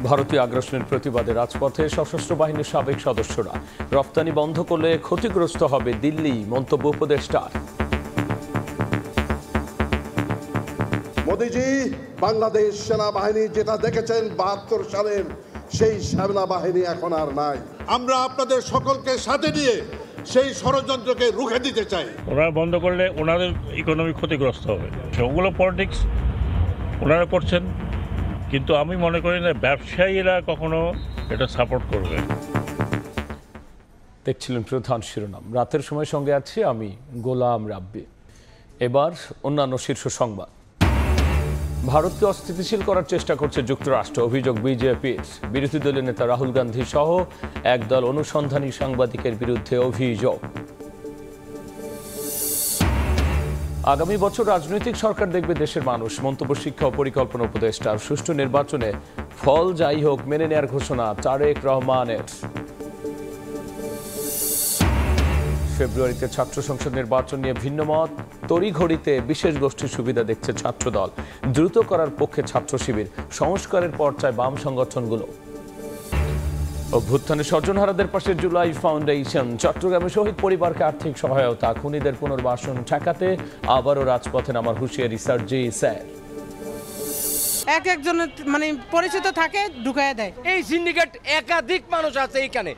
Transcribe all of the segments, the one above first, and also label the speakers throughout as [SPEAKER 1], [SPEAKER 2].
[SPEAKER 1] ভারতীয় আগ্রাসনের প্রতিবাদে রাজপথে সশস্ত্র বাহিনীর সাবেক সদস্যরা। রপ্তানি বন্ধ করলে ক্ষতিগ্রস্ত হবে দিল্লি, মন্তব্য উপদেষ্টার।
[SPEAKER 2] মোদিজি, বাংলাদেশ সেনাবাহিনী যেটা দেখেছেন ৭২ সালের সেই সেনাবাহিনী এখন আর নাই।
[SPEAKER 3] আমরা আপনাদের সকলকে সাথে নিয়ে সেই ষড়যন্ত্রকে রুখে দিতে চাই।
[SPEAKER 4] ওনারা বন্ধ করলে ওনাদের ইকোনমি ক্ষতিগ্রস্ত হবে। ওগুলো পলিটিক্স ওনারা করছেন, কিন্তু আমি মনে করি না ব্যবসায়ীরা কখনো এটা সাপোর্ট করবে।
[SPEAKER 1] দেখছিলেন প্রধান শিরোনাম। রাতের সময় সঙ্গে আছি আমি গোলাম রাব্বি। এবার অন্যান্য শীর্ষ সংবাদ। ভারতকে অস্থিতিশীল করার চেষ্টা করছে যুক্তরাষ্ট্র, অভিযোগ বিজেপির। বিরোধী দলীয় নেতা রাহুল গান্ধী সহ একদল অনুসন্ধানী সাংবাদিকের বিরুদ্ধে অভিযোগ। আগামী বছর রাজনৈতিক সরকার দেখবে দেশের মানুষ, মন্তব্য শিক্ষা ও পরিকল্পনা উপদেষ্টার। সুষ্ঠু নির্বাচনে ফল যাই হোক মেনে নেয়ার ঘোষণা তারেক রহমানের। ফেব্রুয়ারিতে ছাত্র সংসদ নির্বাচন নিয়ে ভিন্নমত, তড়িঘড়িতে বিশেষ গোষ্ঠীর সুবিধা দেখছে ছাত্রদল। দ্রুত করার পক্ষে ছাত্র শিবির, সংস্কারের পর চায় বাম সংগঠনগুলো। অভ্যুত্থানে স্বজনহারাদের পাশে জুলাই ফাউন্ডেশন। চট্টগ্রামে শহীদ পরিবারকে আর্থিক সহায়তা, খুনিদের পুনর্বাসন ঠেকাতে আবারও রাজপথে নামার হুঁশিয়ারি সার্জি স্যার।
[SPEAKER 5] একজনের পরিচিত থাকে ঢুকায় দেয়।
[SPEAKER 6] এই সিন্ডিকেট একাধিক মানুষ আছে এইখানে।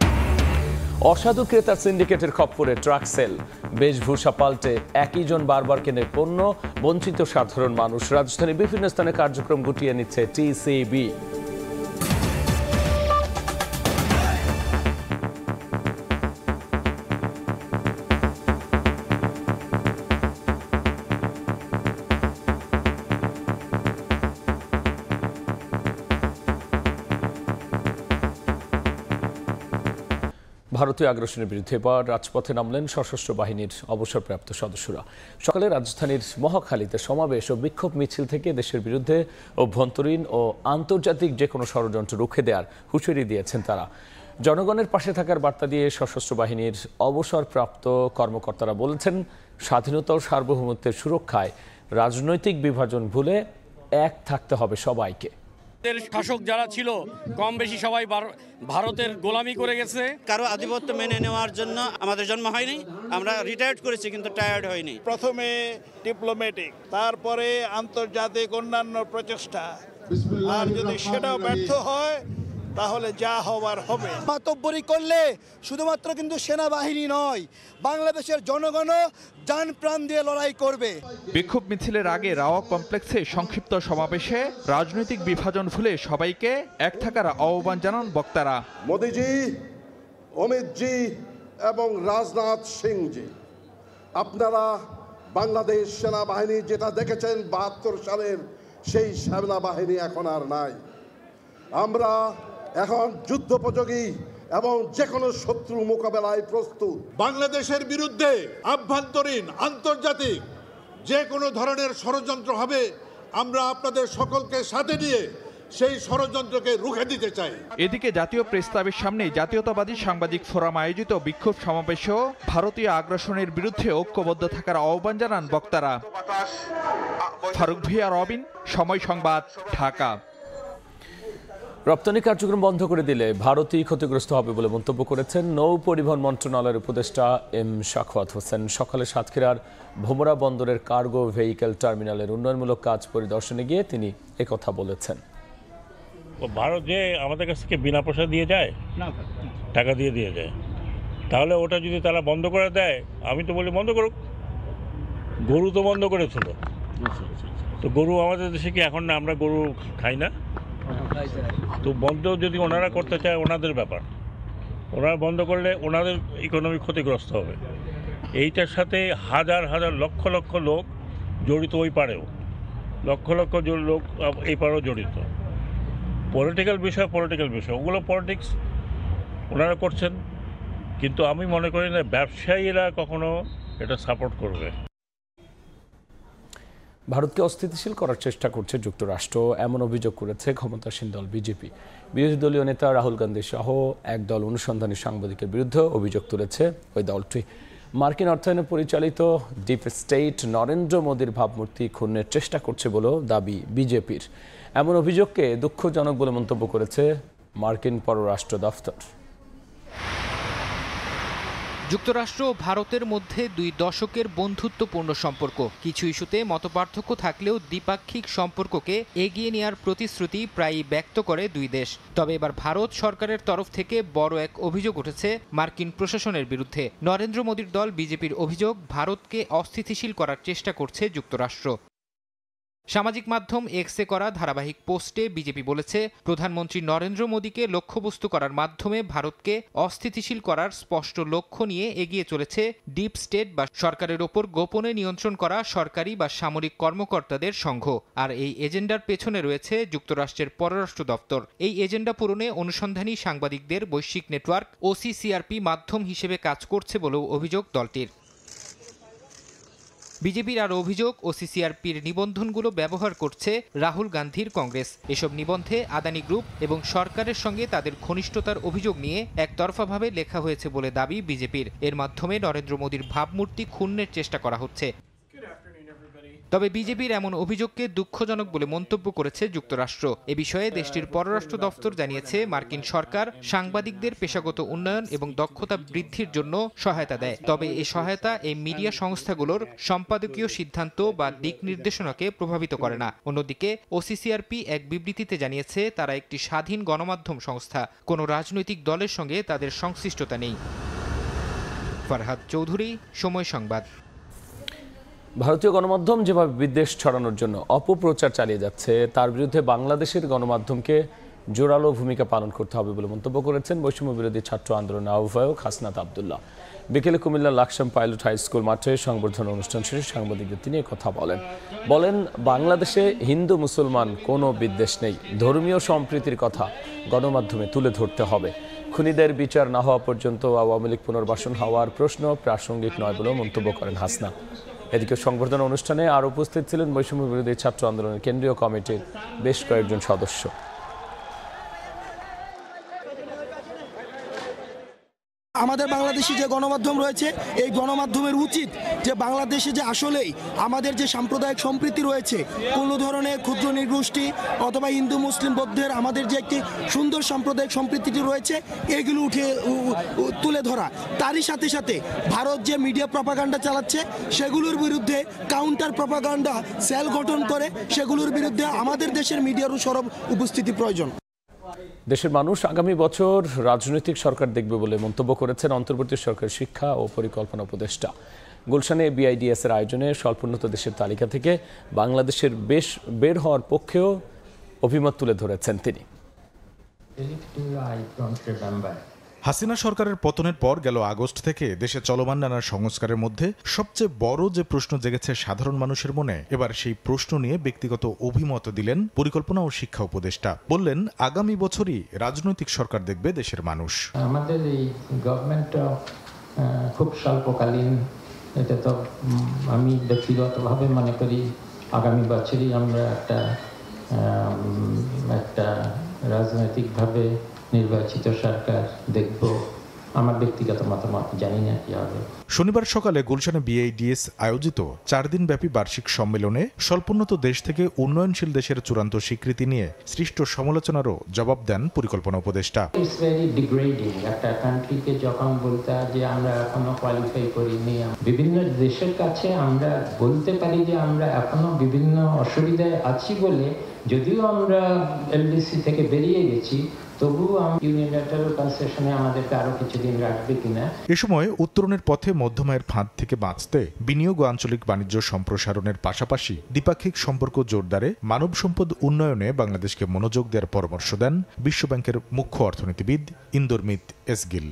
[SPEAKER 1] অসাধু ক্রেতার সিন্ডিকেটের খপ্পরে ট্রাক সেল, বেশভূষা পাল্টে একই জন বারবার কেনে পণ্য, বঞ্চিত সাধারণ মানুষ। রাজধানীর বিভিন্ন স্থানে কার্যক্রম গুটিয়ে নিচ্ছে টিসিবি। ভারতীয় আগ্রাসনের বিরুদ্ধে এবার রাজপথে নামলেন সশস্ত্র বাহিনীর অবসরপ্রাপ্ত সদস্যরা। সকালে রাজধানীর মহাখালীতে সমাবেশ ও বিক্ষোভ মিছিল থেকে দেশের বিরুদ্ধে অভ্যন্তরীণ ও আন্তর্জাতিক যে কোনো ষড়যন্ত্র রুখে দেওয়ার হুঁশিয়ারি দিয়েছেন তারা। জনগণের পাশে থাকার বার্তা দিয়ে সশস্ত্র বাহিনীর অবসরপ্রাপ্ত কর্মকর্তারা বলেছেন, স্বাধীনতা ও সার্বভৌমত্বের সুরক্ষায় রাজনৈতিক বিভাজন ভুলে এক থাকতে হবে সবাইকে।
[SPEAKER 6] শাসক যারা ছিল কম বেশি সবাই ভারতের গোলামি করে গেছে।
[SPEAKER 7] কারো আধিপত্য মেনে নেওয়ার জন্য আমাদের জন্ম হয়নি, আমরা রিটায়ার্ড করেছি কিন্তু টায়ার্ড হয়নি।
[SPEAKER 8] প্রথমে ডিপ্লোম্যাটিক, তারপরে আন্তর্জাতিক অন্যান্য প্রচেষ্টা, আর যদি সেটাও ব্যর্থ হয় তাহলে যা হওয়ার হবে।
[SPEAKER 9] মাতব্বরি করলে শুধুমাত্র কিন্তু সেনাবাহিনী নয়, বাংলাদেশের জনগণও জান প্রাণ দিয়ে লড়াই করবে।
[SPEAKER 10] বিক্ষোভ মিছিলের আগে রাওয়া কমপ্লেক্সে সংক্ষিপ্ত সমাবেশে রাজনৈতিক বিভাজন ভুলে সবাইকে এক থাকার আহ্বান জানান বক্তারা।
[SPEAKER 2] মোদিজি, অমিতজি এবং রাজনাথ সিংজি, আপনারা বাংলাদেশ সেনাবাহিনী যেটা দেখেছেন ৭২ সালের সেই সেনাবাহিনী এখন আর নাই। আমরা এখন যুদ্ধোপযোগী এবং যে কোনো শত্রু মোকাবেলায় প্রস্তুত।
[SPEAKER 3] বাংলাদেশের বিরুদ্ধে আভ্যন্তরীণ আন্তর্জাতিক যে কোনো ধরনের ষড়যন্ত্র হবে, আমরা আপনাদের সকলকে সাথে নিয়ে সেই ষড়যন্ত্রকে রুখে দিতে চাই।
[SPEAKER 10] এদিকে জাতীয় প্রেস ক্লাবের সামনে জাতীয়তাবাদী সাংবাদিক ফোরাম আয়োজিত বিক্ষোভ সমাবেশেও ভারতীয় আগ্রাসনের বিরুদ্ধে ঐক্যবদ্ধ থাকার আহ্বান জানান বক্তারা। ফারুক ভিয়া, রবিন, সময় সংবাদ, ঢাকা।
[SPEAKER 1] রপ্তানি কার্যক্রম বন্ধ করে দিলে ভারতই ক্ষতিগ্রস্ত হবে বলে মন্তব্য করেছেন নৌ পরিবহন মন্ত্রণালয়ের উপদেষ্টা এম শাখাওয়াত হোসেন। সকালে সাতক্ষীরার ভোমরা বন্দরের কার্গো ভেহিকেল টার্মিনালের উন্নয়নমূলক কাজ পরিদর্শনে গিয়ে তিনি একথা বলেছেন।
[SPEAKER 4] ভারত যে আমাদের কাছ থেকে বিনা পয়সা দিয়ে যায়, টাকা দিয়ে যায়, তাহলে ওটা যদি তারা বন্ধ করে দেয়, আমি তো বলি বন্ধ করুক। গরু তো বন্ধ করেছিল, তো গরু আমাদের দেশে কি এখন না আমরা গরু খাই না? তো বন্ধ যদি ওনারা করতে চায় ওনাদের ব্যাপার, ওনারা বন্ধ করলে ওনাদের ইকোনমি ক্ষতিগ্রস্ত হবে। এইটার সাথে হাজার হাজার লক্ষ লক্ষ লোক জড়িত, ওই পারেও লক্ষ লক্ষ লোক এই পারেও জড়িত। পলিটিক্যাল বিষয় ওগুলো পলিটিক্স ওনারা করছেন, কিন্তু আমি মনে করি না ব্যবসায়ীরা কখনো এটা সাপোর্ট করবে।
[SPEAKER 1] ভারতকে অস্থিতিশীল করার চেষ্টা করছে যুক্তরাষ্ট্র, এমন অভিযোগ করেছে ক্ষমতাসীন দল বিজেপি। বিরোধী দলীয় নেতা রাহুল গান্ধী সহ একদল অনুসন্ধানী সাংবাদিকের বিরুদ্ধে অভিযোগ তুলেছে ওই দলটি। মার্কিন অর্থায়নে পরিচালিত ডিপ স্টেট নরেন্দ্র মোদীর ভাবমূর্তি ক্ষুণ্ণের চেষ্টা করছে বলেও দাবি বিজেপির। এমন অভিযোগকে দুঃখজনক বলে মন্তব্য করেছে মার্কিন পররাষ্ট্র দফতর।
[SPEAKER 11] যুক্তরাষ্ট্র ও ভারতের মধ্যে 2 দশকের বন্ধুত্বপূর্ণ সম্পর্ক। কিছু ইস্যুতে মতপার্থক্য থাকলেও দ্বিপাক্ষিক সম্পর্ককে এগিয়ে নেওয়ার প্রতিশ্রুতি প্রায়ই ব্যক্ত করে 2 দেশ। তবে এবার ভারত সরকারের তরফ থেকে বড় এক অভিযোগ উঠেছে মার্কিন প্রশাসনের বিরুদ্ধে। নরেন্দ্র মোদীর দল বিজেপির অভিযোগ, ভারতকে অস্থিতিশীল করার চেষ্টা করছে যুক্তরাষ্ট্র। সামাজিক মাধ্যম এক্সে করা ধারাবাহিক পোস্টে বিজেপি বলেছে, প্রধানমন্ত্রী নরেন্দ্র মোদীকে লক্ষ্যবস্তু করার মাধ্যমে ভারতকে অস্থিতিশীল করার স্পষ্ট লক্ষ্য নিয়ে এগিয়ে চলেছে ডিপ স্টেট বা সরকারের ওপর গোপনে নিয়ন্ত্রণ করা সরকারি বা সামরিক কর্মকর্তাদের সংঘ। আর এই এজেন্ডার পেছনে রয়েছে যুক্তরাষ্ট্রের পররাষ্ট্র দপ্তর। এই এজেন্ডা পূরণে অনুসন্ধানী সাংবাদিকদের বৈশ্বিক নেটওয়ার্ক OCCRP মাধ্যম হিসেবে কাজ করছে বলেও অভিযোগ দলটির। বিজেপির আরও অভিযোগ, OCCRPর নিবন্ধনগুলো ব্যবহার করছে রাহুল গান্ধীর কংগ্রেস। এসব নিবন্ধে আদানি গ্রুপ এবং সরকারের সঙ্গে তাদের ঘনিষ্ঠতার অভিযোগ নিয়ে একতরফাভাবে লেখা হয়েছে বলে দাবি বিজেপির। এর মাধ্যমে নরেন্দ্র মোদীর ভাবমূর্তি ক্ষুণ্ণের চেষ্টা করা হচ্ছে। তবে বিজেপির এমন অভিযোগকে দুঃখজনক বলে মন্তব্য করেছে যুক্তরাষ্ট্র। এ বিষয়ে দেশটির পররাষ্ট্র দপ্তর জানিয়েছে, মার্কিন সরকার সাংবাদিকদের পেশাগত উন্নয়ন এবং দক্ষতা বৃদ্ধির জন্য সহায়তা দেয়। তবে এই সহায়তা এই মিডিয়া সংস্থাগুলোর সম্পাদকীয় সিদ্ধান্ত বা দিক নির্দেশনাকে প্রভাবিত করে না। অন্যদিকে OCCRP এক বিবৃতিতে জানিয়েছে, তারা একটি স্বাধীন গণমাধ্যম সংস্থা, কোনো রাজনৈতিক দলের সঙ্গে তাদের সংশ্লিষ্টতা নেই। ফারহাদ চৌধুরী, সময় সংবাদ।
[SPEAKER 1] ভারতীয় গণমাধ্যম যেভাবে বিদ্বেষ ছড়ানোর জন্য অপপ্রচার চালিয়ে যাচ্ছে, তার বিরুদ্ধে বাংলাদেশের গণমাধ্যমকে জোরালো ভূমিকা পালন করতে হবে বলে মন্তব্য করেছেন বৈষম্য বিরোধী ছাত্র আন্দোলনের আহ্বায়ক হাসনাত আবদুল্লাহ। বিকেলে কুমিল্লার লাকসাম পাইলট হাই স্কুল মাঠে সংবর্ধনা অনুষ্ঠান শেষে সাংবাদিকদের তিনি কথা বলেন, বাংলাদেশে হিন্দু মুসলমান কোনো বিদ্বেষ নেই, ধর্মীয় সম্প্রীতির কথা গণমাধ্যমে তুলে ধরতে হবে। খুনিদের বিচার না হওয়া পর্যন্ত আওয়ামী লীগ পুনর্বাসন হওয়ার প্রশ্ন প্রাসঙ্গিক নয় বলেও মন্তব্য করেন হাসনা। এদিকে সংবর্ধনা অনুষ্ঠানে আর উপস্থিত ছিলেন বৈষম্য বিরোধী ছাত্র আন্দোলনের কেন্দ্রীয় কমিটির বেশ কয়েকজন সদস্য।
[SPEAKER 9] আমাদের বাংলাদেশে যে গণমাধ্যম রয়েছে, এই গণমাধ্যমের উচিত যে বাংলাদেশে যে আসলেই আমাদের যে সাম্প্রদায়িক সম্প্রীতি রয়েছে, কোনো ধরনের ক্ষুদ্র নৃগোষ্ঠী অথবা হিন্দু মুসলিম বৌদ্ধের আমাদের যে একটি সুন্দর সাম্প্রদায়িক সম্প্রীতিটি রয়েছে, এগুলো তুলে ধরা। তারই সাথে সাথে ভারত যে মিডিয়া প্রপাগান্ডা চালাচ্ছে, সেগুলোর বিরুদ্ধে কাউন্টার প্রপাগান্ডা সেল গঠন করে সেগুলোর বিরুদ্ধে আমাদের দেশের মিডিয়ারও সরব উপস্থিতি প্রয়োজন।
[SPEAKER 1] দেশের মানুষ আগামী বছর রাজনৈতিক সরকার দেখবে বলে মন্তব্য করেছেন অন্তর্বর্তী সরকারের শিক্ষা ও পরিকল্পনা উপদেষ্টা। গুলশানে BIDS এর আয়োজনে স্বল্পোন্নত দেশের তালিকা থেকে বাংলাদেশের বের হওয়ার পক্ষেও অভিমত তুলে ধরেছেন তিনি।
[SPEAKER 12] হাসিনা সরকারের পতনের পর গেল আগস্ট থেকে দেশে চলমান নানা সংস্কারের মধ্যে সবচেয়ে বড় যে প্রশ্ন জেগেছে সাধারণ মানুষের মনে, এবার সেই প্রশ্ন নিয়ে ব্যক্তিগত অভিমত দিলেন পরিকল্পনা ও শিক্ষা উপদেষ্টা। বললেন, আগামী বছরই রাজনৈতিক সরকার দেখবে দেশের মানুষ।
[SPEAKER 13] আমাদের এই গভর্নমেন্ট খুব স্বল্পকালীন, এটা তো আমি ব্যক্তিগতভাবে মনে করি আগামী বছরই আমরা একটা রাজনৈতিকভাবে নির্বাচিত সরকার দেখব। আমার ব্যক্তিগত মতামত, জানি না কি হবে।
[SPEAKER 12] শনিবার সকালে গুলশানে BIDS আয়োজিত 4 দিনব্যাপী বার্ষিক সম্মেলনে স্বল্পোন্নত দেশ থেকে উন্নয়নশীল দেশের চূড়ান্ত স্বীকৃতি নিয়ে সৃষ্ট সমালোচনারও জবাব দেন পরিকল্পনা উপদেষ্টা।
[SPEAKER 13] ইটস ভেরি ডিগ্রেডিং একটা কান্ট্রিকে যখন বলতে হয় যে আমরা এখনো কোয়ালিফাই করিনি, বিভিন্ন দেশের কাছে আমরা বলতে পারি যে আমরা এখনো বিভিন্ন অসুবিধায় আছি বলে, যদিও আমরা LDC থেকে বেরিয়ে গেছি, তবুও ইউনিল্যাটারাল কনসেশনে আমাদেরকে আরো কিছুদিন রাখবে কিনা।
[SPEAKER 12] এ সময় উত্তরণের পথে মধ্যমায়ের ফাঁদ থেকে বাঁচতে বিনিয়োগ ও আঞ্চলিক বাণিজ্য সম্প্রসারণের পাশাপাশি দ্বিপাক্ষিক সম্পর্ক জোরদারে মানব সম্পদ উন্নয়নে বাংলাদেশকে মনোযোগ দেওয়ার পরামর্শ দেন বিশ্বব্যাংকের মুখ্য অর্থনীতিবিদ ইন্দরমিত এস গিল।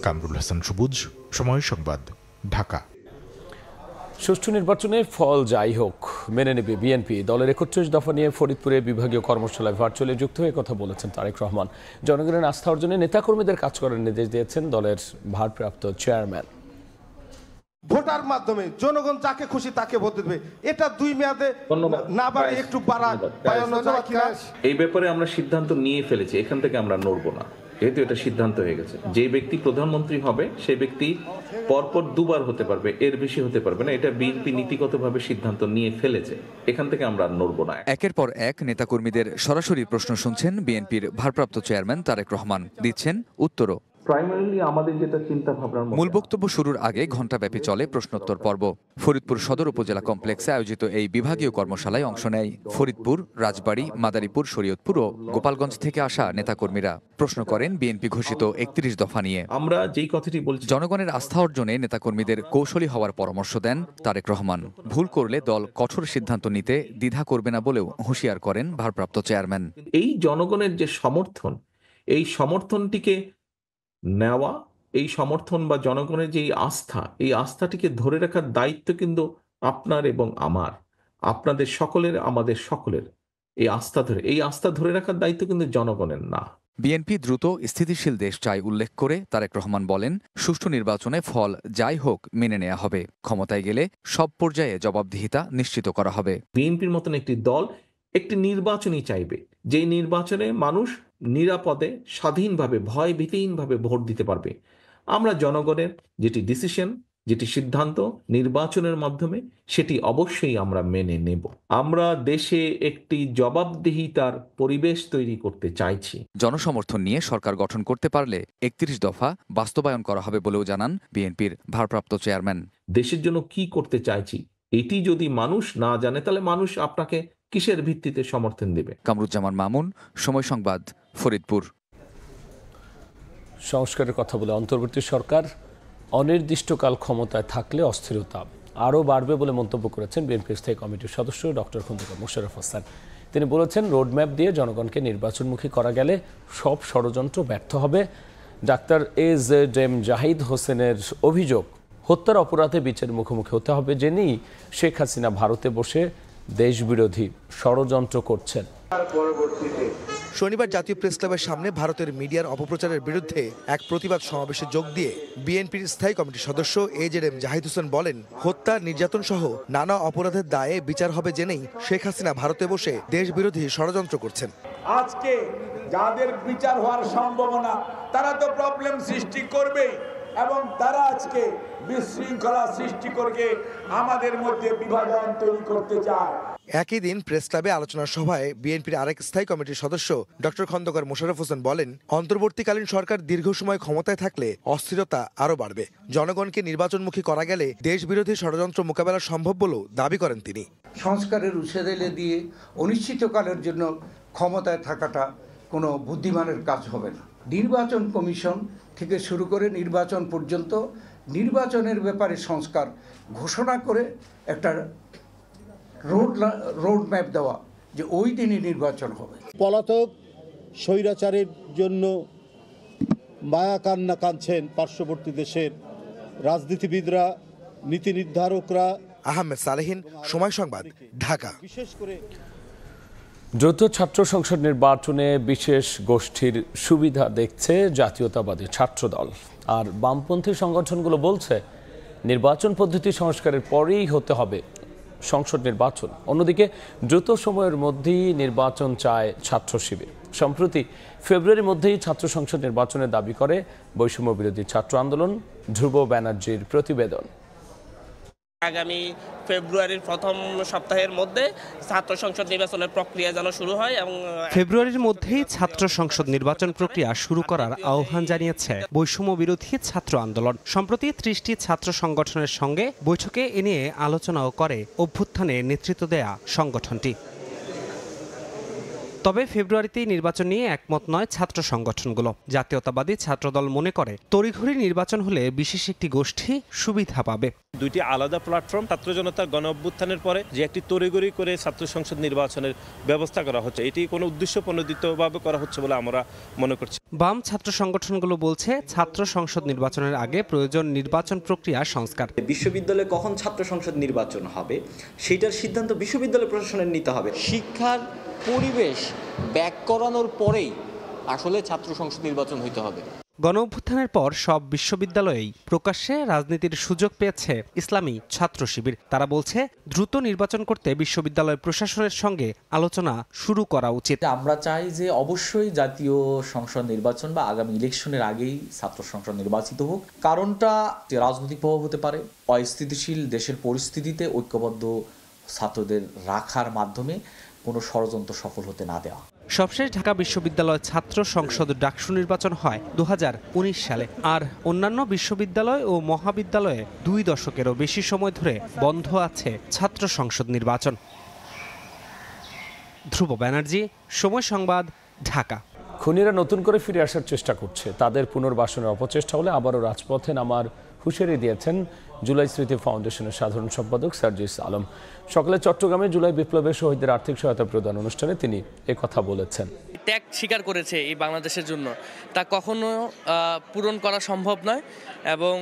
[SPEAKER 12] কামরুল হাসান সবুজ, সময় সংবাদ, ঢাকা।
[SPEAKER 1] সুষ্ঠু নির্বাচনে ফল যাই হোক মেনে নেবে বিএনপি। দলের 31 দফা নিয়ে ফরিদপুরে বিভাগীয় কর্মশালায় ভার্চুয়ালি যুক্ত হয়ে কথা বলেছেন তারেক রহমান। জনগণের আস্থা অর্জনে নেতাকর্মীদের কাজ করার নির্দেশ দিয়েছেন দলের ভারপ্রাপ্ত চেয়ারম্যান।
[SPEAKER 14] ভোটার মাধ্যমে জনগণ যাকে খুশি তাকে ভোট দেবে, এটা 2 মেয়াদে না বাড়ে একটু বাড়ানো যায় কিনা,
[SPEAKER 15] এই ব্যাপারে আমরা সিদ্ধান্ত নিয়ে ফেলেছি, এখান থেকে আমরা নড়ব না। যেহেতু এটা সিদ্ধান্ত হয়ে গেছে, যে ব্যক্তি প্রধানমন্ত্রী হবে সেই ব্যক্তি পরপর দুবার হতে পারবে, এর বেশি হতে পারবে না। এটা বিএনপি নীতিগতভাবে সিদ্ধান্ত নিয়ে ফেলেছে, এখান থেকে আমরা নড়ব না।
[SPEAKER 16] একের পর এক নেতাকর্মীদের সরাসরি প্রশ্ন শুনছেন বিএনপির ভারপ্রাপ্ত চেয়ারম্যান তারেক রহমান, দিচ্ছেন উত্তরও।
[SPEAKER 15] প্রাইমারিলি আমাদের যেটা চিন্তা ভাবনার
[SPEAKER 16] মূল বক্তব্য শুরুর আগে ঘণ্টাব্যাপী চলে প্রশ্নোত্তর পর্ব। ফরিদপুর সদর উপজেলা কমপ্লেক্সে আয়োজিত এই বিভাগীয় কর্মশালায় অংশ নেয় ফরিদপুর, রাজবাড়ী, মাদারীপুর, শরীয়তপুর ও গোপালগঞ্জ থেকে আসা নেতাকর্মীরা। প্রশ্ন করেন বিএনপি ঘোষিত 31 দফা নিয়ে।
[SPEAKER 15] আমরা যেই কথাটি বলছি,
[SPEAKER 16] জনগণের আস্থা অর্জনে নেতাকর্মীদের কৌশলী হওয়ার পরামর্শ দেন তারেক রহমান। ভুল করলে দল কঠোর সিদ্ধান্ত নিতে দ্বিধা করবে না বলেও হুঁশিয়ার করেন ভারপ্রাপ্ত চেয়ারম্যান।
[SPEAKER 15] এই জনগণের যে সমর্থন, এই সমর্থনটিকে নেওয়া, এই সমর্থন বা জনগণের যে আস্থা, এই আস্থাটিকে ধরে রাখার দায়িত্ব কিন্তু আপনার এবং আমার, আপনাদের সকলের, আমাদের সকলের। এই আস্থা ধরে রাখার দায়িত্ব কিন্তু জনগণের না।
[SPEAKER 16] বিএনপি দ্রুত স্থিতিশীল দেশ চায় উল্লেখ করে তারেক রহমান বলেন, সুষ্ঠু নির্বাচনে ফল যাই হোক মেনে নেওয়া হবে। ক্ষমতায় গেলে সব পর্যায়ে জবাবদিহিতা নিশ্চিত করা হবে।
[SPEAKER 15] বিএনপির মতন একটি দল একটি নির্বাচনই চাইবে, যেই নির্বাচনে মানুষ নিরাপদে, স্বাধীনভাবে, ভয় ভীতিহীনভাবে ভোট দিতে পারবে। আমরা জনগণের যেটি ডিসিশন, যেটি সিদ্ধান্ত নির্বাচনের মাধ্যমে, সেটি অবশ্যই আমরা মেনে নেব। আমরা দেশে একটি জবাবদিহিতার পরিবেশ তৈরি করতে চাইছি।
[SPEAKER 16] জনসমর্থন নিয়ে সরকার গঠন করতে পারলে 31 দফা বাস্তবায়ন করা হবে বলেও জানান বিএনপির ভারপ্রাপ্ত চেয়ারম্যান।
[SPEAKER 15] দেশের জন্য কি করতে চাইছি এটি যদি মানুষ না জানে, তাহলে মানুষ আপনাকে কিসের ভিত্তিতে সমর্থন দেবে?
[SPEAKER 16] কামরুজ্জামান মামুন, সময় সংবাদ, ফরিদপুর।
[SPEAKER 1] সংস্কারের কথা বলে অন্তর্বর্তী সরকার অনির্দিষ্টকাল ক্ষমতায় থাকলে অস্থিরতা আরও বাড়বে বলে মন্তব্য করেছেন বিএনপির স্থায়ী কমিটির সদস্য ডক্টর খন্দকার মোশাররফ হোসেন। তিনি বলেছেন, রোডম্যাপ দিয়ে জনগণকে নির্বাচনমুখী করা গেলে সব ষড়যন্ত্র ব্যর্থ হবে। ডাক্তার AZM জাহিদ হোসেনের অভিযোগ, হত্যার অপরাধে বিচারের মুখোমুখি হতে হবে জেনেই শেখ হাসিনা ভারতে বসে দেশবিরোধী ষড়যন্ত্র করছেন।
[SPEAKER 9] শনিবার জাতীয় প্রেস ক্লাবের সামনে ভারতের মিডিয়ার অপপ্রচারের বিরুদ্ধে এক প্রতিবাদ সমাবেশে যোগ দিয়ে বিএনপির স্থায়ী কমিটির সদস্য AZM জাহিদ হোসেন বলেন, হত্যা, নির্যাতন সহ নানা অপরাধের দায়ে বিচার হবে জেনেই শেখ হাসিনা ভারতে বসে দেশবিরোধী ষড়যন্ত্র করছেন।
[SPEAKER 17] আজকে যাদের বিচার হওয়ার সম্ভাবনা, তারা তো প্রবলেম সৃষ্টি করবেই, এবং তারা আজকে বিশৃঙ্খলা সৃষ্টি করে আমাদের মধ্যে বিভাজন তৈরি করতে চায়।
[SPEAKER 9] একই দিন প্রেস ক্লাবে আলোচনা সভায় বিএনপির আরেক স্থায়ী কমিটির সদস্য ডক্টর খন্দকার মোশাররফ হোসেন বলেন, অন্তর্বর্তীকালীন সরকার দীর্ঘ সময় ক্ষমতায় থাকলে অস্থিরতা আরও বাড়বে। জনগণকে নির্বাচনমুখী করা গেলে দেশবিরোধী ষড়যন্ত্র মোকাবেলা সম্ভব বলেও দাবি করেন তিনি।
[SPEAKER 18] সংস্কারের উৎসাহে দিয়ে অনিশ্চিতকালের জন্য ক্ষমতায় থাকাটা কোনো বুদ্ধিমানের কাজ হবে না। নির্বাচন কমিশন থেকে শুরু করে নির্বাচন পর্যন্ত নির্বাচনের ব্যাপারে সংস্কার ঘোষণা করে একটা রোড ম্যাপ দেওয়া, যে ওই দিনই নির্বাচন হবে।
[SPEAKER 19] পলাতক স্বৈরাচারের জন্য মায়া কান্না কাঁদছেন পার্শ্ববর্তী দেশের রাজনীতিবিদরা, নীতি নির্ধারকরা।
[SPEAKER 9] আহমেদ সালেহিন, সময় সংবাদ, ঢাকা।
[SPEAKER 19] বিশেষ করে
[SPEAKER 1] দ্রুত ছাত্র সংসদ নির্বাচনে বিশেষ গোষ্ঠীর সুবিধা দেখছে জাতীয়তাবাদী ছাত্রদল, আর বামপন্থী সংগঠনগুলো বলছে নির্বাচন পদ্ধতি সংস্কারের পরেই হতে হবে সংসদ নির্বাচন। অন্যদিকে দ্রুত সময়ের মধ্যেই নির্বাচন চায় ছাত্র শিবির। সম্প্রতি ফেব্রুয়ারির মধ্যেই ছাত্র সংসদ নির্বাচনের দাবি করে বৈষম্য বিরোধী ছাত্র আন্দোলন। ধ্রুব ব্যানার্জির প্রতিবেদন।
[SPEAKER 20] আগামী ফেব্রুয়ারির প্রথম সপ্তাহের মধ্যে ছাত্র সংসদ নির্বাচনের প্রক্রিয়া যেন শুরু হয় এবং
[SPEAKER 21] ফেব্রুয়ারির মধ্যেই ছাত্র সংসদ নির্বাচন প্রক্রিয়া শুরু করার আহ্বান জানিয়েছে বৈষম্য বিরোধী ছাত্র আন্দোলন। সম্প্রতি 30টি ছাত্র সংগঠনের সঙ্গে বৈঠকে এ নিয়ে আলোচনাও করে অভ্যুত্থানে নেতৃত্ব দেয়া সংগঠনটি। তবে ফেব্রুয়ারিতেই নির্বাচন নিয়ে একমত নয় ছাত্র সংগঠনগুলো। জাতীয়তাবাদী ছাত্রদল মনে করে তড়িঘড়ি নির্বাচন হলে বিশেষ একটি গোষ্ঠী সুবিধা পাবে।
[SPEAKER 22] দুইটি আলাদা প্ল্যাটফর্ম, ছাত্র জনতার গণ অভ্যুত্থানের পরে যে একটি তড়িঘড়ি করে ছাত্র সংসদ নির্বাচনের ব্যবস্থা করা হচ্ছে, এটি কোনো উদ্দেশ্য প্রণোদিতভাবে করা হচ্ছে বলে আমরা মনে করছি।
[SPEAKER 21] বাম ছাত্র সংগঠনগুলো বলছে ছাত্র সংসদ নির্বাচনের আগে প্রয়োজন নির্বাচন প্রক্রিয়া সংস্কার।
[SPEAKER 23] বিশ্ববিদ্যালয়ে কখন ছাত্র সংসদ নির্বাচন হবে সেটার সিদ্ধান্ত বিশ্ববিদ্যালয় প্রশাসনের নিতে হবে। শিক্ষার পরিবেশ ব্যাক করানোর পরেই আসলে ছাত্র সংসদ নির্বাচন হইতে হবে।
[SPEAKER 21] গণঅভ্যুত্থানের পর সব বিশ্ববিদ্যালয়েই প্রকাশ্যে রাজনীতির সুযোগ পেয়েছে ইসলামী ছাত্র শিবির। তারা বলছে দ্রুত নির্বাচন করতে বিশ্ববিদ্যালয় প্রশাসনের সঙ্গে আলোচনা শুরু করা উচিত।
[SPEAKER 5] আমরা চাই যে অবশ্যই জাতীয় সংসদ নির্বাচন বা আগামী ইলেকশনের আগেই ছাত্র সংসদ নির্বাচিত হোক। কারণটা রাজনৈতিক প্রভাব হতে পারে, অস্থিতিশীল দেশের পরিস্থিতিতে ঐক্যবদ্ধ ছাত্রদের রাখার মাধ্যমে কোনো ষড়যন্ত্র সফল হতে না দেওয়া।
[SPEAKER 21] সবশেষ ঢাকা বিশ্ববিদ্যালয় ছাত্র সংসদ ডাকসু নির্বাচন হয় 2019 সালে। আর অন্যান্য বিশ্ববিদ্যালয় ও মহাবিদ্যালয়ে 2 দশকেরও বেশি সময় ধরে বন্ধ আছে ছাত্র সংসদ নির্বাচন। ধ্রুব ব্যানার্জি, সময় সংবাদ, ঢাকা।
[SPEAKER 1] খুনিরা নতুন করে ফিরে আসার চেষ্টা করছে। তাদের পুনর্বাসনের অপচেষ্টা হলে আবারও রাজপথে নামার হুঁশিয়ারি দিয়েছেন জুলাই স্মৃতি ফাউন্ডেশনের সাধারণ সম্পাদক সার্জিস আলম। সকালে চট্টগ্রামে জুলাই বিপ্লবের শহীদদের আর্থিক সহায়তা প্রদান অনুষ্ঠানে তিনি কথা বলেছেন।
[SPEAKER 6] ত্যাগ স্বীকার করেছে এই বাংলাদেশের জন্য, তা কখনো পূরণ করা সম্ভব নয় এবং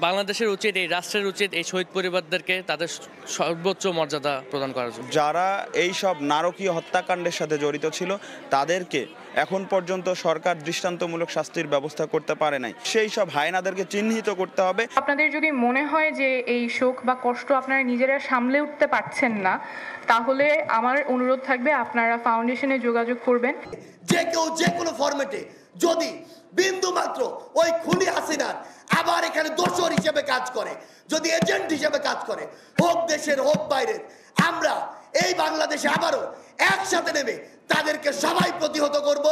[SPEAKER 6] বাংলাদেশের উচিত, এই রাষ্ট্রের উচিত এই শহীদ পরিবারদেরকে তাদের সর্বোচ্চ মর্যাদা প্রদান করার জন্য।
[SPEAKER 7] যারা এই সব নারকীয় হত্যাকাণ্ডের সাথে জড়িত ছিল তাদেরকে এখন পর্যন্ত সরকার দৃষ্টান্তমূলক শাস্তির ব্যবস্থা করতে পারে নাই। সেই সব হায়নাদেরকে চিহ্নিত করতে হবে।
[SPEAKER 24] আপনাদের যদি মনে হয় যে এই শোক বা কষ্ট আপনারা নিজেরা সামলে উঠতে পারছেন না, তাহলে আমার অনুরোধ থাকবে আপনারা ফাউন্ডেশনে যোগাযোগ করবেন।
[SPEAKER 25] যে কেউ যে কোনো ফরম্যাটে যদি বিন্দু মাত্র ওই খুনি হাসিনার আবার এখানে দোষর হিসেবে কাজ করে, যদি এজেন্ট হিসেবে কাজ করে, হোক দেশের হোক বাইরের, আমরা এই বাংলাদেশে আবারও একসাথে নেমে তাদেরকে সবাই প্রতিহত করব।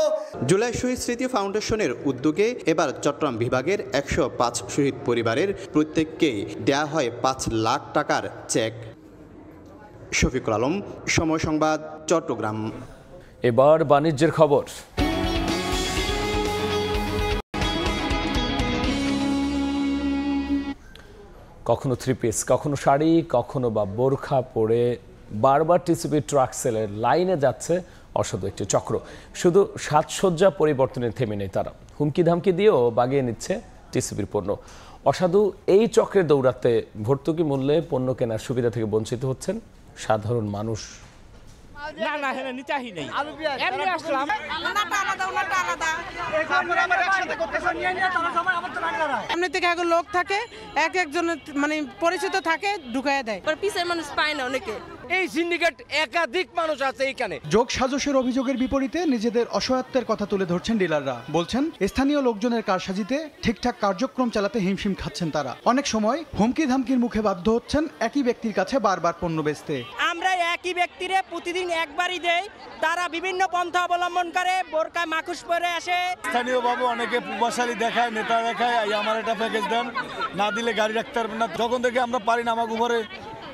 [SPEAKER 26] জুলাই শহীদ স্মৃতি ফাউন্ডেশনের উদ্যোগে এবার চট্টগ্রাম বিভাগের 105 শহীদ পরিবারের প্রত্যেককেই দেয়া হয় 5 লাখ টাকার চেক। শফিকুল আলম, সময় সংবাদ, চট্টগ্রাম।
[SPEAKER 1] এবার বাণিজ্যের খবর। কখনো 3 পিস, কখনো শাড়ি, কখনো বা বোরখা পরে বারবার টিসিবি ট্রাক সেলের লাইনে যাচ্ছে অসাধু একটি চক্র। শুধু সাজসজ্জা পরিবর্তনে থেমে নেই তারা, হুমকি ধামকি দিয়েও বাগিয়ে নিচ্ছে টিসিবির পণ্য। অসাধু এই চক্রের দৌড়াতে ভর্তুকি মূল্যে পণ্য কেনার সুবিধা থেকে বঞ্চিত হচ্ছেন সাধারণ মানুষ।
[SPEAKER 27] না না হ্যাঁ নিতাহি নেই, এমনি আসলাম।
[SPEAKER 28] এমনি থেকে আগে লোক থাকে, এক একজনের মানে পরিচিত থাকে, ঢুকাইয়া দেয়। পিছের মানুষ পায় না অনেকে।
[SPEAKER 27] এই সিন্ডিকেট একাধিক মানুষ আছে এইখানে।
[SPEAKER 29] যোগ সাজসের অভিযোগের বিপরীতে নিজেদের অসহায়ত্বের কথা তুলে ধরছেন ডিলাররা। বলছেন স্থানীয় লোকজনের কারসাজিতে ঠিকঠাক কার্যক্রম চালাতে হিমশিম খাচ্ছেন তারা। অনেক সময় হুমকি ধামকির মুখে বাধ্য হচ্ছেন একই ব্যক্তির কাছে বারবার পণ্য বেচতে।
[SPEAKER 28] আমরা একই ব্যক্তিরে প্রতিদিন একবারই দেই, তারা বিভিন্ন পন্থা অবলম্বন করে, বোরকায় মাকুশ পরে আসে।
[SPEAKER 30] স্থানীয় ভাবে অনেকে প্রভাবশালী দেখায়, নেতা দেখায়, আমার একটা প্যাকেজ দেন, না দিলে গাড়ি রাখতে পারবেন না। যখন থেকে আমরা পারি না আমাকে উপরে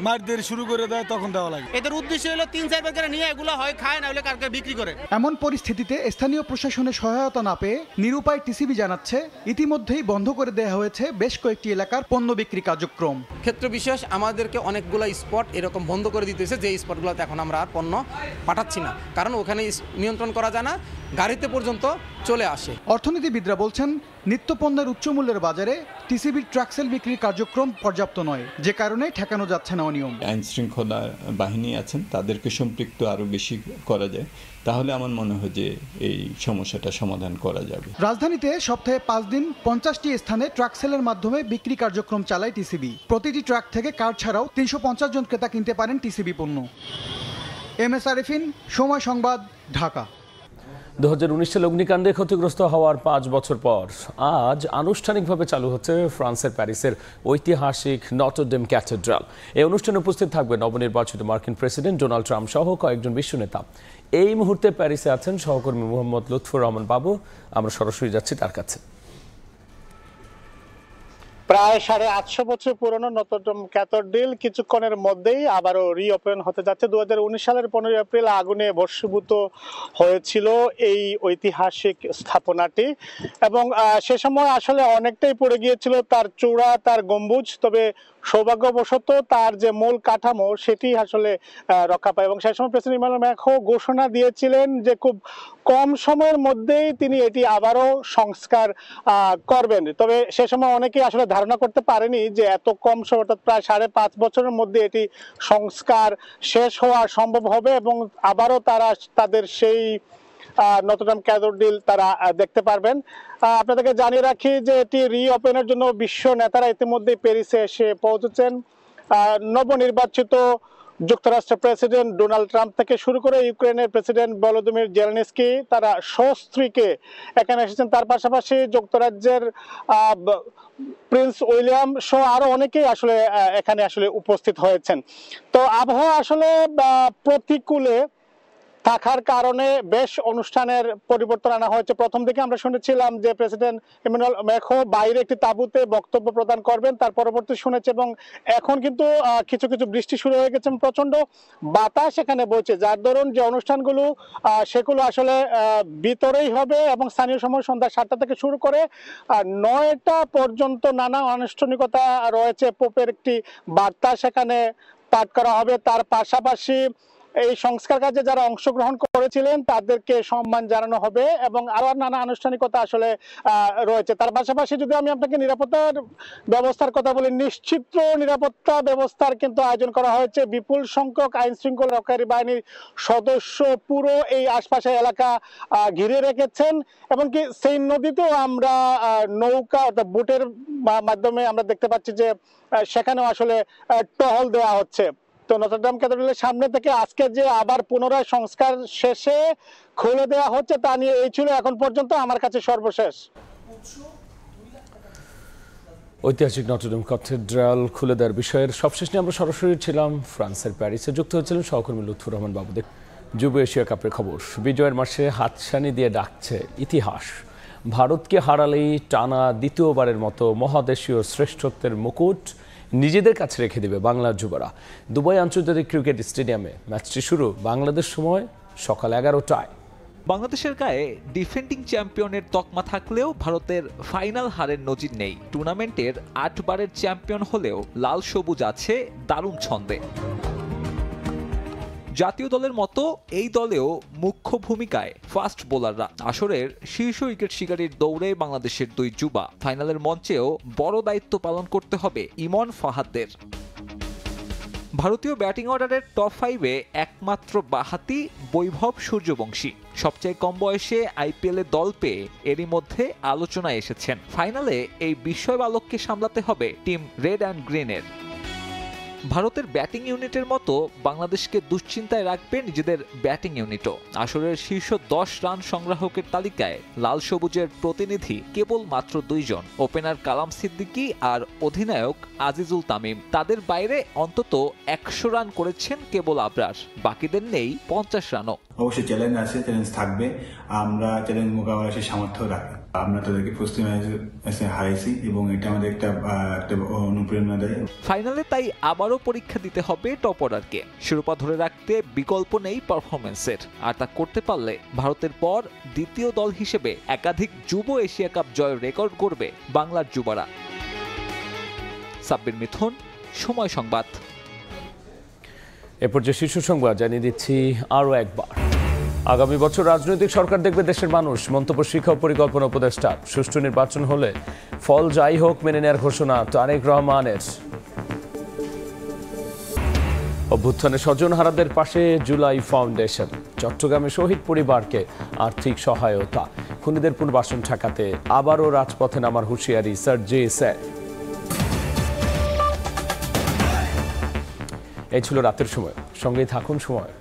[SPEAKER 30] মারদের শুরু করে দেয়, তখন দেওয়া লাগে।
[SPEAKER 28] এদের উদ্দেশ্য হলো 3-4 প্যাকেট নিয়ে এগুলো হয় খায়, না হলে কারকে বিক্রি করে।
[SPEAKER 29] এমন পরিস্থিতিতে স্থানীয় প্রশাসনের সহায়তা না পেয়ে নিরুপায় টিসিবি জানাচ্ছে ইতিমধ্যেই বন্ধ করে দেওয়া হয়েছে বেশ কয়েকটি এলাকার পণ্য বিক্রি কার্যক্রম।
[SPEAKER 28] ক্ষেত্র বিশেষ আমাদেরকে অনেকগুলো স্পট এরকম বন্ধ করে দিতেছে, যে স্পটগুলোতে এখন আমরা আর পণ্য পাঠাচ্ছি না, কারণ ওখানে নিয়ন্ত্রণ করা যায় না, গাড়িতে পর্যন্ত চলে আসে।
[SPEAKER 29] অর্থনীতিবিদরা বলছেন নিত্য পণ্যের উচ্চমূল্যের বাজারে টিসিবির ট্রাকসেল বিক্রির কার্যক্রম পর্যাপ্ত নয়, যে কারণে ঠেকানো যাচ্ছে না অনিয়ম।
[SPEAKER 31] আইন শৃঙ্খলা বাহিনী আছেন, তাদেরকে সম্পৃক্ত আরো বেশি করা যায়, তাহলে আমার মনে হয় যে এই সমস্যাটা সমাধান করা যাবে।
[SPEAKER 29] রাজধানীতে সপ্তাহে 5 দিন 50টি স্থানে ট্রাকসেলের মাধ্যমে বিক্রি কার্যক্রম চালায় টিসিবি। প্রতিটি ট্রাক থেকে কার্ড ছাড়াও 350 জন ক্রেতা কিনতে পারেন টিসিবি পণ্য। MS আরিফিন, সময় সংবাদ, ঢাকা।
[SPEAKER 1] 2019 সালে অগ্নিকাণ্ডে ক্ষতিগ্রস্ত হওয়ার 5 বছর পর আজ আনুষ্ঠানিকভাবে চালু হচ্ছে ফ্রান্সের প্যারিসের ঐতিহাসিক নটর ডেম ক্যাথেড্রাল। এই অনুষ্ঠানে উপস্থিত থাকবেন নবনির্বাচিত মার্কিন প্রেসিডেন্ট ডোনাল্ড ট্রাম্প সহ কয়েকজন বিশ্ব নেতা। এই মুহূর্তে প্যারিসে আছেন সহকর্মী মোহাম্মদ লুৎফুর রহমান বাবু। আমরা সরাসরি যাচ্ছি তার কাছে।
[SPEAKER 32] প্রায় 850 বছর পুরনো নটর ডেম ক্যাথেড্রাল কিছুক্ষণের মধ্যেই আবারও রিওপেন হতে যাচ্ছে। 2019 সালের 15 এপ্রিল আগুনে ভস্মীভূত হয়েছিল এই ঐতিহাসিক স্থাপনাটি, এবং সে সময় আসলে অনেকটাই পড়ে গিয়েছিল তার চূড়া, তার গম্বুজ। তবে সৌভাগ্যবশত তার যে মূল কাঠামো সেটি আসলে রক্ষা পায়, এবং সেই সময় প্রেসিডেন্ট ইমানুয়েল ম্যাক্রো ঘোষণা দিয়েছিলেন যে খুব কম সময়ের মধ্যেই তিনি এটি আবারও সংস্কার করবেন। তবে সে সময় অনেকেই আসলে ধারণা করতে পারেনি যে এত কম সময়, অর্থাৎ প্রায় 5.5 বছরের মধ্যে এটি সংস্কার শেষ হওয়া সম্ভব হবে এবং আবারও তারা তাদের সেই নটরডেম ক্যাথেড্রাল তারা দেখতে পারবেন। আপনাদেরকে জানিয়ে রাখি যে এটি রিওপেনের জন্য বিশ্ব নেতারা ইতিমধ্যে প্যারিসে এসে পৌঁছেছেন। নবনির্বাচিত যুক্তরাষ্ট্রের প্রেসিডেন্ট ডোনাল্ড ট্রাম্প থেকে শুরু করে ইউক্রেনের প্রেসিডেন্ট ভলোদিমির জেলেনস্কি তারা সস্ত্রীকে এখানে এসেছেন। তার পাশাপাশি যুক্তরাজ্যের প্রিন্স উইলিয়াম সহ আরো অনেকেই আসলে এখানে আসলে উপস্থিত হয়েছেন। তো আবহাওয়া আসলে প্রতিকূলে থাকার কারণে বেশ অনুষ্ঠানের পরিবর্তন আনা হয়েছে। প্রথম দিকে আমরা শুনেছিলাম যে প্রেসিডেন্ট ইমানুয়েল ম্যাক্রো বাইরে একটি তাঁবুতে বক্তব্য প্রদান করবেন, তার পরবর্তী শুনেছি এবং এখন কিন্তু কিছু কিছু বৃষ্টি শুরু হয়ে গেছে, প্রচন্ড বাতাস এখানে বইছে, যার দরুন যে অনুষ্ঠানগুলো সেগুলো আসলে ভিতরেই হবে এবং স্থানীয় সময় সন্ধ্যা 7টা থেকে শুরু করে 9টা পর্যন্ত নানা আনুষ্ঠানিকতা রয়েছে। পোপের একটি বার্তা সেখানে পাঠ করা হবে। তার পাশাপাশি এই সংস্কার কাজে যারা অংশগ্রহণ করেছিলেন তাদেরকে সম্মান জানানো হবে এবং আরো নানা আনুষ্ঠানিকতা আসলে রয়েছে। তার পাশাপাশি যদি আমি আপনাকে নিরাপত্তার ব্যবস্থার কথা বলি, নিশ্চিত নিরাপত্তা ব্যবস্থার কিন্তু আয়োজন করা হয়েছে। বিপুল সংখ্যক আইন শৃঙ্খলা রক্ষাকারী বাহিনীর সদস্য পুরো এই আশপাশের এলাকা ঘিরে রেখেছেন এবং কি সেই নদীতেও আমরা নৌকা অর্থাৎ বোটের মাধ্যমে আমরা দেখতে পাচ্ছি যে সেখানেও আসলে টহল দেওয়া হচ্ছে। তো নটরডেম ক্যাথেড্রালের সামনে থেকে আজকে যে আবার পুনরায় সংস্কার শেষে খুলে দেওয়া হচ্ছে তা নিয়ে এই ছিল এখন পর্যন্ত আমার কাছে সর্বশেষ।
[SPEAKER 1] ঐতিহাসিক নটরডেম ক্যাথেড্রাল খুলে দেওয়ার বিষয়ের সবশেষ নিয়ে আমরা সরাসরি ছিলাম ফ্রান্সের প্যারিসে। যুক্ত হয়েছিলেন সহকর্মী লুৎফুর রহমান বাবু। যুব এশিয়া কাপের খবর, বিজয়ের মাসে হাতছানি দিয়ে ডাকছে ইতিহাস। ভারতকে হারালেই টানা দ্বিতীয়বারের মতো মহাদেশীয় শ্রেষ্ঠত্বের মুকুট নিজেদের কাছে রেখে দেবে বাংলার যুবরা। দুবাই আন্তর্জাতিক ক্রিকেট স্টেডিয়ামে ম্যাচটি শুরু বাংলাদেশ সময় সকাল 11টায়।
[SPEAKER 2] বাংলাদেশের গায়ে ডিফেন্ডিং চ্যাম্পিয়নের তকমা থাকলেও ভারতের ফাইনাল হারের নজির নেই। টুর্নামেন্টের 8 বারের চ্যাম্পিয়ন হলেও লাল সবুজ আছে দারুণ ছন্দে। জাতীয় দলের মতো এই দলেও মুখ্য ভূমিকায় ফাস্ট বোলাররা। আসরের শীর্ষ উইকেট শিকারীর দৌড়ে বাংলাদেশের 2 যুবা। ফাইনালের মঞ্চেও বড় দায়িত্ব পালন করতে হবে ইমন ফাহাদদের। ভারতীয় ব্যাটিং অর্ডারের টপ 5-এ একমাত্র বাঁহাতি বৈভব সূর্যবংশী। সবচেয়ে কম বয়সে আইপিএলে দল পেয়ে এরই মধ্যে আলোচনায় এসেছেন। ফাইনালে এই বিস্ময় বালককে সামলাতে হবে টিম রেড অ্যান্ড গ্রিনের। ভারতের ব্যাটিং ইউনিটের মতো বাংলাদেশকে দুশ্চিন্তায় রাখবে নিজেদের ব্যাটিং ইউনিটও। আসরের শীর্ষ 10 রান সংগ্রাহকের তালিকায় লাল সবুজের প্রতিনিধি কেবল মাত্র 2 জন, ওপেনার কালাম সিদ্দিকী আর অধিনায়ক আজিজুল তামিম। তাদের বাইরে অন্তত 100 রান করেছেন কেবল আবরার, বাকিদের নেই 50 রানও।
[SPEAKER 3] অবশ্যই চ্যালেঞ্জ আছে, চ্যালেঞ্জ থাকবে, আমরা চ্যালেঞ্জ মোকাবেলা সে সামর্থ্য রাখি। আমরা তাদেরকে প্রস্তুতি ম্যাচে হারাইছি এবং এটা আমাদের একটা অনুপ্রেরণা দেয়।
[SPEAKER 2] ফাইনালে তাই আবারও পরীক্ষা দিতে হবে টপ অর্ডারকে। শিরোপা ধরে রাখতে বিকল্প নেই পারফরমেন্সের, আর তা করতে পারলে ভারতের পর দ্বিতীয় দল হিসেবে একাধিক যুব এশিয়া কাপ জয়ের রেকর্ড গড়বে বাংলার যুবরা। সাব্বির মিথুন, সময় সংবাদ।
[SPEAKER 1] এরপর যে শীর্ষ সংবাদ জানিয়ে দিচ্ছি আরও একবার। আগামী বছর রাজনৈতিক সরকার দেখবে দেশের মানুষ, মন্তব্য শিক্ষা ও পরিকল্পনা উপদেষ্টা। সুষ্ঠু নির্বাচন হলে ফল যাই হোক মেনে নেওয়ার ঘোষণা তারেক রহমানের। অভ্যুত্থানে স্বজনহারাদের পাশে জুলাই ফাউন্ডেশন। চট্টগ্রামে শহীদ পরিবারকে আর্থিক সহায়তা। খুনিদের পুনর্বাসন ঠেকাতে আবারও রাজপথে নামার হুঁশিয়ারি সার্জিএসের। এই ছিল রাতের সময়, সঙ্গেই থাকুন সময়।